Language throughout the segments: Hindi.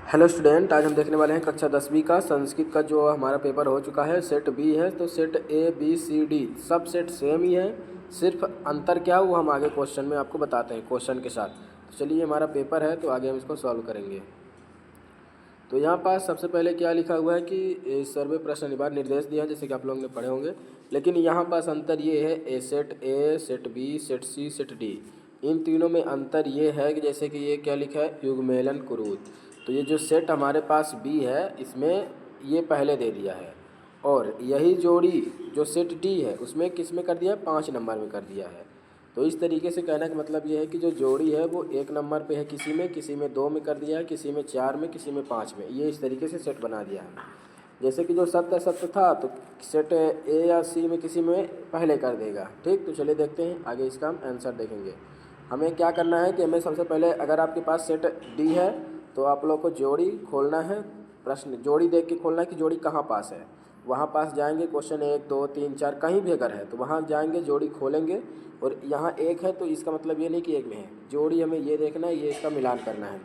हेलो स्टूडेंट, आज हम देखने वाले हैं कक्षा 10वीं का संस्कृत का जो हमारा पेपर हो चुका है। सेट बी है, तो set A B C D सब सेट सेम ही है, सिर्फ अंतर क्या वो हम आगे क्वेश्चन में आपको बताते हैं क्वेश्चन के साथ। तो चलिए, हमारा पेपर है तो आगे हम इसको सॉल्व करेंगे। तो यहाँ पास सबसे पहले क्या लिखा हुआ है कि सर्वे प्रश्न निवार निर्देश दिया है, जैसे कि आप लोगों ने पढ़े होंगे। लेकिन यहाँ पास अंतर ये है, ए, सेट बी, सेट सी, सेट डी, इन तीनों में अंतर ये है कि जैसे कि ये क्या लिखा है, युग्मेलन कुरूत। तो ये जो सेट हमारे पास बी है, इसमें ये पहले दे दिया है, और यही जोड़ी जो सेट डी है उसमें किस में कर दिया है, 5 नंबर में कर दिया है। तो इस तरीके से कहने का मतलब ये है कि जो जोड़ी है वो 1 नंबर पे है, किसी में 2 में कर दिया है, किसी में 4 में, किसी में 5 में, ये इस तरीके से सेट बना दिया है। जैसे कि जो सत्य सत्य था तो सेट ए या सी में किसी में पहले कर देगा। ठीक, तो चलिए देखते हैं आगे इसका हम आंसर देखेंगे। हमें क्या करना है कि हमें सबसे पहले, अगर आपके पास सेट डी है तो आप लोग को जोड़ी खोलना है। प्रश्न जोड़ी देख के खोलना है कि जोड़ी कहाँ पास है, वहाँ पास जाएंगे। क्वेश्चन 1 2 3 4 कहीं भी अगर है तो वहाँ जाएंगे, जोड़ी खोलेंगे, और यहाँ 1 है तो इसका मतलब ये नहीं कि 1 में है, जोड़ी हमें ये देखना है, ये इसका मिलान करना है।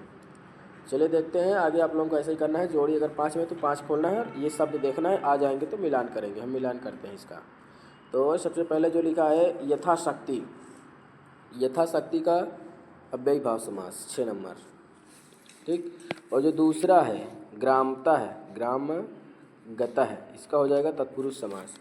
चलिए देखते हैं आगे। आप लोगों को ऐसे ही करना है, जोड़ी अगर 5 में तो 5 खोलना है, और ये शब्द देखना है, आ जाएंगे तो मिलान करेंगे। हम मिलान करते हैं इसका। तो सबसे पहले जो लिखा है यथाशक्ति, यथाशक्ति का अव्ययी भाव समास 6 नंबर। ठीक, और जो दूसरा है ग्रामता है, ग्राम गता है, इसका हो जाएगा तत्पुरुष समास।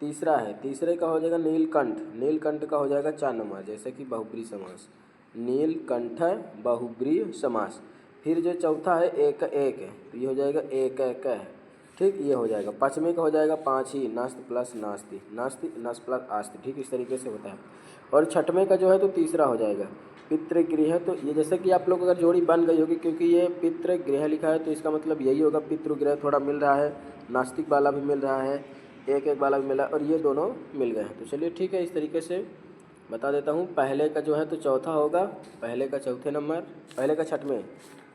तीसरा है, तीसरे का हो जाएगा नीलकंठ, नीलकंठ का हो जाएगा 4 नंबर, जैसे कि बहुब्री समास, नीलकंठ बहुब्री समास। फिर जो चौथा है एक एक है, तो ये हो जाएगा एक एक है। ठीक, ये हो जाएगा। पाँचवें का हो जाएगा 5 ही, नास्त प्लस नास्ति, नास्ति नस प्लस आस्ति। ठीक, इस तरीके से होता है। और छठवें का जो है तो तीसरा हो जाएगा पितृगृह। तो ये जैसे कि आप लोग अगर जोड़ी बन गई होगी, क्योंकि ये पितृगृह लिखा है तो इसका मतलब यही होगा, पितृगृह थोड़ा मिल रहा है, नास्तिक वाला भी मिल रहा है, एक एक वाला भी मिला, और ये दोनों मिल गए हैं। तो चलिए ठीक है, इस तरीके से बता देता हूँ। पहले का जो है तो चौथा होगा, पहले का चौथे नंबर, पहले का छठवें।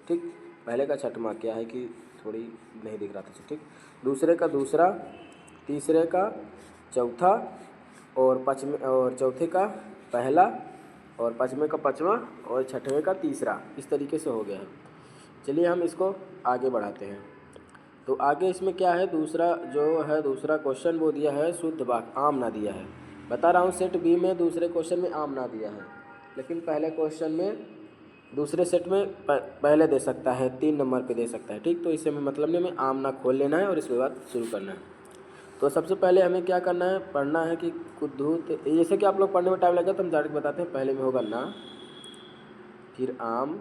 ठीक, पहले का छठवां क्या है कि थोड़ी नहीं दिख रहा था। ठीक, दूसरे का दूसरा, तीसरे का चौथा, और पाँचवें और चौथे का पहला, और पाँचवें का पाँचवा, और छठवें का तीसरा। इस तरीके से हो गया है। चलिए हम इसको आगे बढ़ाते हैं। तो आगे इसमें क्या है, दूसरा जो है दूसरा क्वेश्चन वो दिया है शुद्ध वाक्य, आम ना दिया है। बता रहा हूँ, सेट बी में दूसरे क्वेश्चन में आम ना दिया है, लेकिन पहले क्वेश्चन में दूसरे सेट में पहले दे सकता है, 3 नंबर पे दे सकता है। ठीक, तो इससे हमें मतलब नहीं, हमें आम ना खोल लेना है और इसके बाद शुरू करना है। तो सबसे पहले हमें क्या करना है, पढ़ना है कि कुद्धूत, जैसे कि आप लोग पढ़ने में टाइम लगेगा तो हम डायरेक्ट बताते हैं। पहले में होगा ना, फिर आम,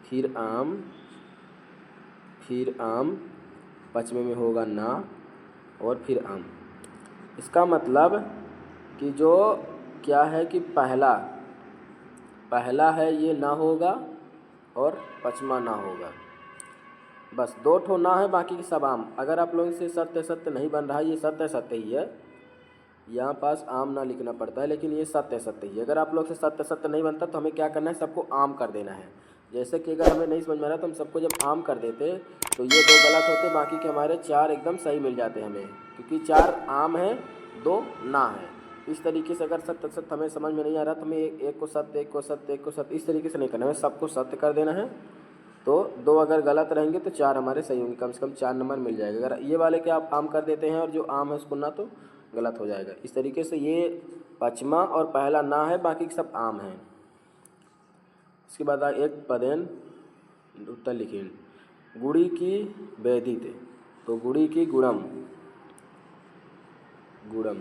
फिर आम, फिर आम, पाँचवें में होगा ना, और फिर आम। इसका मतलब कि जो क्या है कि पहला है ये ना होगा, और पाँचवा ना होगा, बस 2 ठो ना है, बाकी की सब आम। अगर आप लोगों से सत्य सत्य नहीं बन रहा है, ये सत्य सत्य ही है, यहाँ पास आम ना लिखना पड़ता है, लेकिन ये सत्य सत्य ही है। अगर आप लोग से सत्य सत्य नहीं बनता तो हमें क्या करना है, सबको आम कर देना है। जैसे कि अगर हमें नहीं समझ में आ रहा तो हम सबको जब आम कर देते तो ये 2 गलत होते, बाकी के हमारे 4 एकदम सही मिल जाते हमें, क्योंकि 4 आम है, 2 ना है। इस तरीके से अगर सत्य सत्य हमें समझ में नहीं आ रहा तो हमें एक को सत्य, एक को सत्य, एक को सत्य, इस तरीके से नहीं करना है, हमें सबको सत्य कर देना है। तो 2 अगर गलत रहेंगे तो 4 हमारे सही होंगे, कम से कम 4 नंबर मिल जाएगा। अगर ये वाले के आप आम कर देते हैं और जो आम है उसको ना, तो गलत हो जाएगा। इस तरीके से ये पाँचवा और पहला ना है, बाकी सब आम हैं। इसके बाद एक पदेन उत्तर लिखिए। गुड़ी की वेदित, तो गुड़ी की गुणम, गुणम,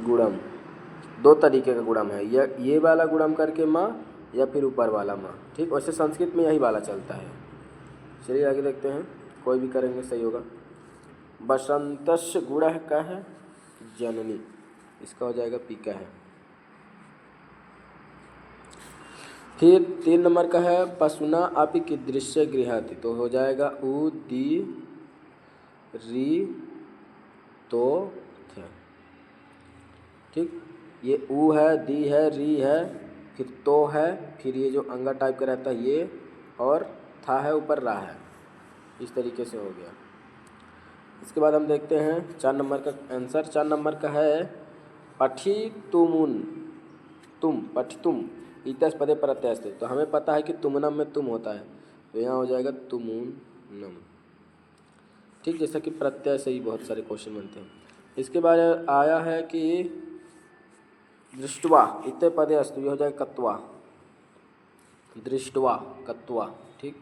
गुणम 2 तरीके का गुणम है, ये वाला गुणम करके माँ, या फिर ऊपर वाला माँ। ठीक, वैसे संस्कृत में यही वाला चलता है। चलिए आगे देखते हैं, कोई भी करेंगे सही होगा। बसंतस्य गुण का है जननी, इसका हो जाएगा पीका है। फिर 3 नंबर का है पशुना आपी कीदृश्य गृहति, तो हो जाएगा उ दी री तो थ। ठीक, ये ऊ है, दी है, री है, फिर तो है, फिर ये जो अंगा टाइप का रहता है ये, और था है ऊपर रा है। इस तरीके से हो गया। इसके बाद हम देखते हैं 4 नंबर का आंसर। 4 नंबर का है पठी तुमुन, तुम, पठी तुम, इतस पदे प्रत्यय, तो हमें पता है कि तुमनम में तुम होता है, तो यहाँ हो जाएगा तुमुनम। ठीक, जैसा कि प्रत्यय से ही बहुत सारे क्वेश्चन बनते हैं। इसके बाद आया है कि दृष्टवा इतने पदे अस्तु, ये हो जाएगा कत्वा, दृष्टवा कत्वा। ठीक,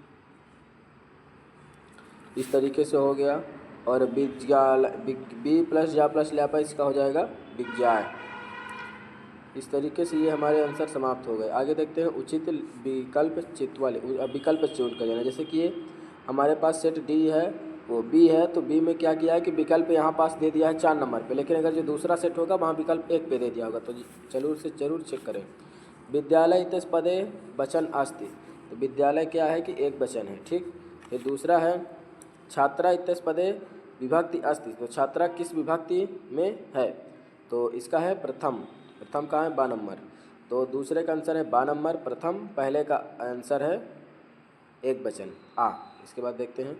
इस तरीके से हो गया। और विज्ञाल बी प्लस जा प्लस ल्यापा, इसका हो जाएगा विज्ञाय। इस तरीके से ये हमारे आंसर समाप्त हो गए। आगे देखते हैं उचित विकल्प चित्वा, विकल्प चुन कर जाना। जैसे कि ये हमारे पास सेट डी है, वो बी है, तो बी में क्या किया है कि विकल्प यहाँ पास दे दिया है 4 नंबर पे, लेकिन अगर जो दूसरा सेट होगा वहाँ विकल्प 1 पे दे दिया होगा, तो जरूर चेक करें। विद्यालय इतस पदे वचन अस्ति, तो विद्यालय क्या है कि एक वचन है। ठीक, फिर दूसरा है छात्रा इतस पदे विभक्ति अस्ति, तो छात्रा किस विभक्ति में है, तो इसका है प्रथम। प्रथम का है 12 नंबर, तो दूसरे का आंसर है 12 नंबर प्रथम, पहले का आंसर है एक वचन आ। इसके बाद देखते हैं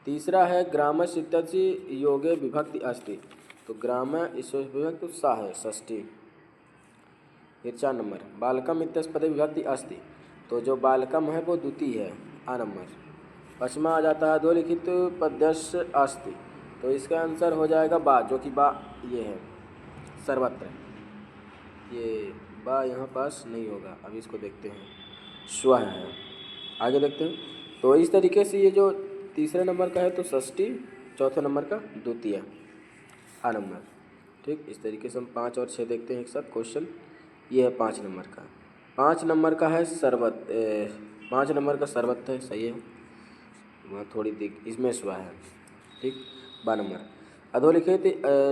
तीसरा है ग्रामस इत्यसि योगे विभक्ति अस्ति, तो ग्राम विभक्ति सा है षष्ठी। फिर 4 नंबर बालकम इत्यस पदे विभक्ति अस्ति, तो जो बालकम है वो द्वितीय है आ नंबर। पश्चिमा आ जाता है अधोलिखित पद्यस्य अस्ति, तो इसका आंसर हो जाएगा बा, जो कि बा ये है सर्वत्र, ये बा यहाँ पास नहीं होगा। अभी इसको देखते हैं, स्व है। आगे देखते हैं, तो इस तरीके से ये जो तीसरे नंबर का है तो षष्ठी, चौथे नंबर का द्वितीय आ नंबर। ठीक, इस तरीके से हम 5 और 6 देखते हैं एक साथ क्वेश्चन। ये है 5 नंबर का, 5 नंबर का है सर्वत, 5 नंबर का सर्वत्र है, सही है, वहाँ थोड़ी दिख इसमें स्व है। ठीक, 12 नंबर अधोलिखित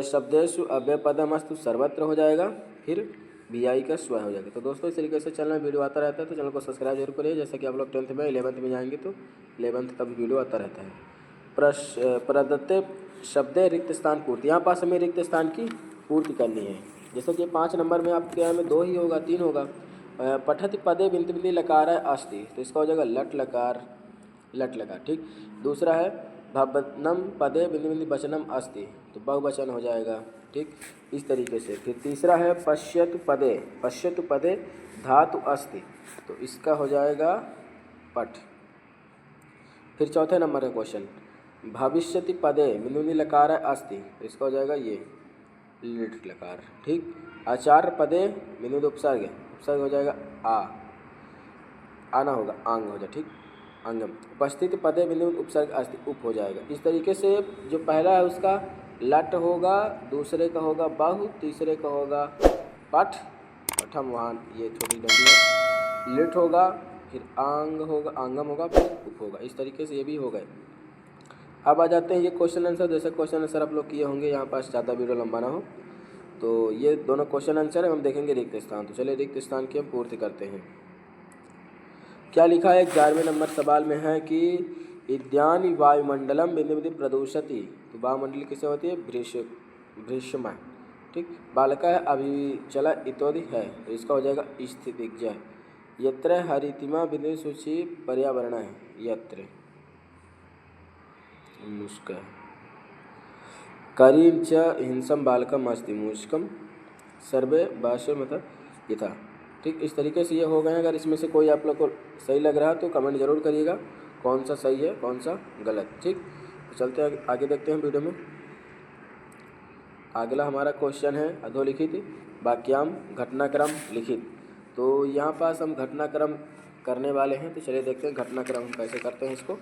शब्देषु अव्ययपदमस्तु सर्वत्र हो जाएगा, फिर VI का स्व हो जाएगा। तो दोस्तों इस तरीके से चैनल में वीडियो आता रहता है, तो चैनल को सब्सक्राइब जरूर करिए। जैसे कि आप लोग 10th में 11th में जाएंगे तो 11th का भी वीडियो आता रहता है। प्रदत्त शब्द रिक्त स्थान पूर्ति, यहाँ पास हमें रिक्त स्थान की पूर्ति करनी है। जैसे कि 5 नंबर में आपके यहाँ में 2 ही होगा, 3 होगा। पठति पदे बिंदु बिंदु लकार अस्ति, तो इसका हो जाएगा लट लकार, लट लकार। ठीक, दूसरा है भवनम पदे बिंदु बिंदु वचनम अस्ति, तो बहुवचन हो जाएगा। ठीक, इस तरीके से। फिर तीसरा है पश्यतु पदे धातु अस्ति, तो इसका हो जाएगा पठ। फिर चौथे नंबर का क्वेश्चन भविष्यति पदे बिंदु बिंदु लकार अस्ति, तो इसका हो जाएगा ये लिट लकार। ठीक, आचार्य पदे बिंदु बिंदु उपसर्ग हो जाएगा आना होगा, आंग हो जाए। ठीक, अंगम। उपस्थित पदे बिंदु उपसर्ग अस्ति, उप हो जाएगा। इस तरीके से जो पहला है उसका लट होगा, दूसरे का होगा बहु, तीसरे का होगा पठ, पठम वहाँ ये छोटी डंडी है, लिट होगा, फिर आंग होगा, आंगम होगा, फिर उप होगा। इस तरीके से ये भी हो गए। अब आ जाते हैं ये क्वेश्चन आंसर। जैसे क्वेश्चन आंसर आप लोग किए होंगे, यहाँ पास ज़्यादा वीडियो लंबा ना हो, तो ये दोनों क्वेश्चन आंसर है। हम देखेंगे रिक्त स्थान, तो चलिए रिक्त स्थान की हम पूर्ति करते हैं। क्या लिखा है 11वें नंबर सवाल में है कि इद्यानि वायुमंडलम बिंदु बिंदु प्रदूषति, तो वायुमंडल किसे होती है भ्रष्मा। ठीक, बालका है अभिचला इत्यादि है, तो इसका हो जाएगा स्थितिज्ञ। यत्र हरितिमा बिंदु सूची पर्यावरण है, यत्र मुष्क करीं च हिंसम बालकम अस्ति मुष्कम सर्वे भाष्यमत यथा। ठीक, इस तरीके से ये हो गए। अगर इसमें से कोई आप लोग को सही लग रहा है तो कमेंट जरूर करिएगा कौन सा सही है कौन सा गलत। ठीक, तो चलते हैं आगे देखते हैं वीडियो में। अगला हमारा क्वेश्चन है अधोलिखित वाक्याम घटनाक्रम लिखित, तो यहाँ पास हम घटनाक्रम करने वाले हैं। तो चलिए देखते हैं घटनाक्रम हम कैसे करते हैं इसको।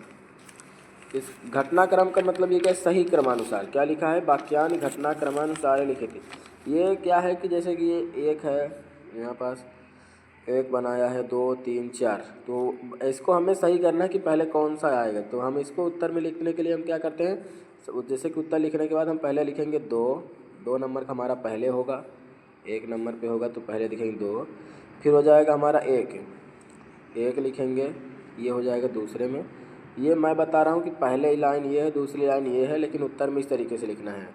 इस घटनाक्रम का मतलब ये क्या है, सही क्रमानुसार। क्या लिखा है वाक्यानि घटनाक्रमानुसार लिखित, ये क्या है कि जैसे कि ये एक है, यहाँ पास एक बनाया है, 2 3 4, तो इसको हमें सही करना है कि पहले कौन सा आएगा। तो हम इसको उत्तर में लिखने के लिए हम क्या करते हैं, जैसे कि उत्तर लिखने के बाद हम पहले लिखेंगे 2 नंबर का हमारा पहले होगा, 1 नंबर पे होगा तो पहले लिखेंगे 2, फिर हो जाएगा हमारा 1 लिखेंगे, ये हो जाएगा दूसरे में। ये मैं बता रहा हूँ कि पहले लाइन ये है, दूसरी लाइन ये है, लेकिन उत्तर में इस तरीके से लिखना है।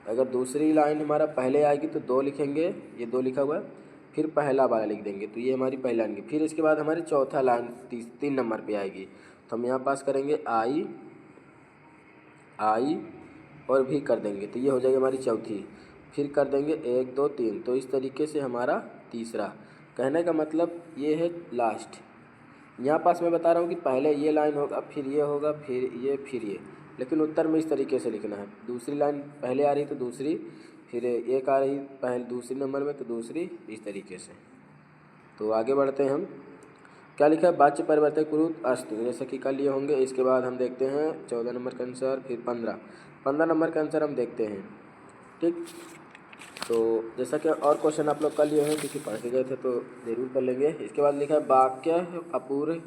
अगर दूसरी लाइन हमारा पहले आएगी तो 2 लिखेंगे, ये 2 लिखा हुआ है, फिर पहला वाला लिख देंगे, तो ये हमारी पहला लाइन की। फिर इसके बाद हमारी चौथा लाइन 3 नंबर पे आएगी, तो हम यहाँ पास करेंगे आई और भी कर देंगे, तो ये हो जाएगी हमारी चौथी। फिर कर देंगे 1 2 3, तो इस तरीके से हमारा तीसरा। कहने का मतलब ये है लास्ट। यहाँ पास मैं बता रहा हूँ कि पहले ये लाइन होगा, फिर ये होगा, फिर ये, फिर ये, लेकिन उत्तर में इस तरीके से लिखना है। दूसरी लाइन पहले आ रही तो दूसरी, फिर एक आ रही पहले दूसरी नंबर में तो दूसरी, इस तरीके से। तो आगे बढ़ते हैं हम। क्या लिखा है? वाच्य परिवर्तक कुरुत अस्तु, जैसे कि कल ये होंगे। इसके बाद हम देखते हैं 14 नंबर का आंसर, फिर 15 नंबर का आंसर हम देखते हैं। ठीक, तो जैसा कि और क्वेश्चन आप लोग कर लिए हैं क्योंकि पढ़ के गए थे तो ज़रूर कर लेंगे। इसके बाद लिखा है वाक्य अपूर्ण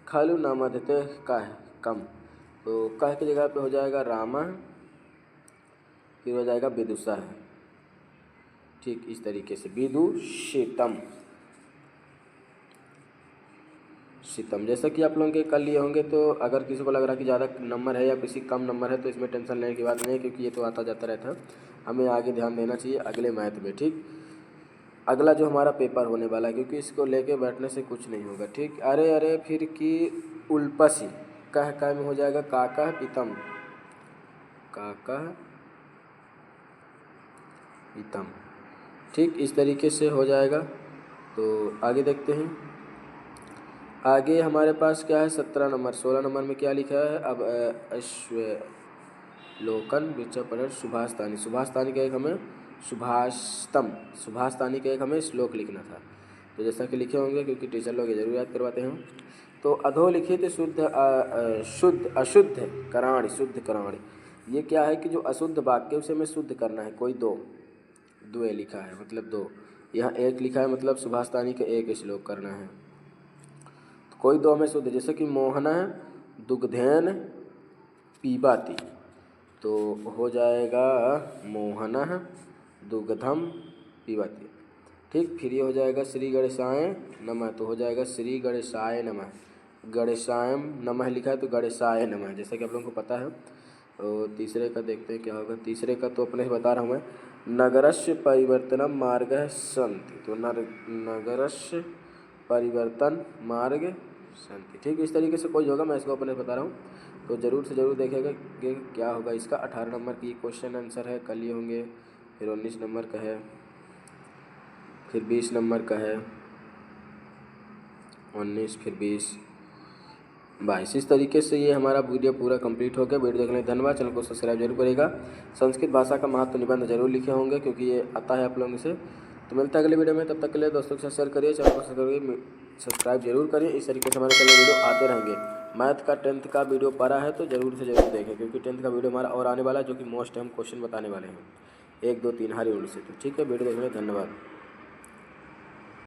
खलु न मध्यते कह कम, तो कह की जगह पे हो जाएगा रामा, फिर हो जाएगा विदुषः। ठीक, इस तरीके से विदुषितम शीतम, जैसा कि आप लोगों के कर लिए होंगे। तो अगर किसी को लग रहा है कि ज़्यादा नंबर है या किसी कम नंबर है तो इसमें टेंशन लेने की बात नहीं है, क्योंकि ये तो आता जाता रहता है। हमें आगे ध्यान देना चाहिए अगले मैथ में। ठीक, अगला जो हमारा पेपर होने वाला है, क्योंकि इसको लेके बैठने से कुछ नहीं होगा। ठीक, अरे अरे फिर की उल्पसी कह में हो जाएगा काका पितम, काका पितम। ठीक, इस तरीके से हो जाएगा। तो आगे देखते हैं। आगे हमारे पास क्या है? 17 नंबर। 16 नंबर में क्या लिखा है? अब अश्वलोकन विचपरण सुभाषतानी, सुभाषतानी का एक हमें सुभाषतानी का एक हमें श्लोक लिखना था। तो जैसा कि लिखे होंगे, क्योंकि टीचर लोग ये जरूर याद करवाते हैं। तो अधोलिखित शुद्ध अशुद्ध कराणी, शुद्ध कराणी, ये क्या है कि जो अशुद्ध वाक्य उसे हमें शुद्ध करना है। कोई दो लिखा है मतलब दो, यहाँ एक लिखा है मतलब सुभाषतानी का एक श्लोक करना है। कोई दो में शुद्ध, जैसे कि मोहना दुग्धेन पीबाती, तो हो जाएगा मोहना दुग्धम पीबाती। ठीक, फिर ये हो जाएगा श्री गणेशाय नमः, तो हो जाएगा श्री गणेशाय नमः। गणेशायम नमः लिखा है तो गणेशाय नमः, जैसा कि आप लोगों को पता है। और तीसरे का देखते हैं क्या होगा। तीसरे का तो अपने से बता रहा हूँ मैं। नगरस्य परिवर्तनम मार्ग सन्ति, तो नगरस्य परिवर्तन मार्ग शांति। ठीक, इस तरीके से कोई होगा, मैं इसको अपने बता रहा हूँ, तो ज़रूर से ज़रूर देखेगा कि क्या होगा इसका। 18 नंबर की क्वेश्चन आंसर है, कल ये होंगे। फिर 19 नंबर का है, फिर 20 नंबर का है, 19, फिर 20, 22। इस तरीके से ये हमारा वीडियो पूरा कंप्लीट हो गया। वीडियो देखने धन्यवाद। चैनल को सब्सक्राइब जरूर करेगा। संस्कृत भाषा का महत्व निबंध जरूर लिखे होंगे, क्योंकि ये आता है आप लोगों से। तो मिलता है अगले वीडियो में, तब तक के लिए दोस्तों के साथ शेयर करिए, चैनल को सब्सक्राइब जरूर करिए। इस तरीके से हमारे चैनल वीडियो आते रहेंगे। मैथ का 10th का वीडियो पड़ा है तो ज़रूर से ज़रूर देखें, क्योंकि 10th का वीडियो हमारा और आने वाला है, जो कि मोस्ट हम क्वेश्चन बताने वाले हैं 1, 2, 3 हर यूनिट से। तो ठीक है, वीडियो देखने धन्यवाद।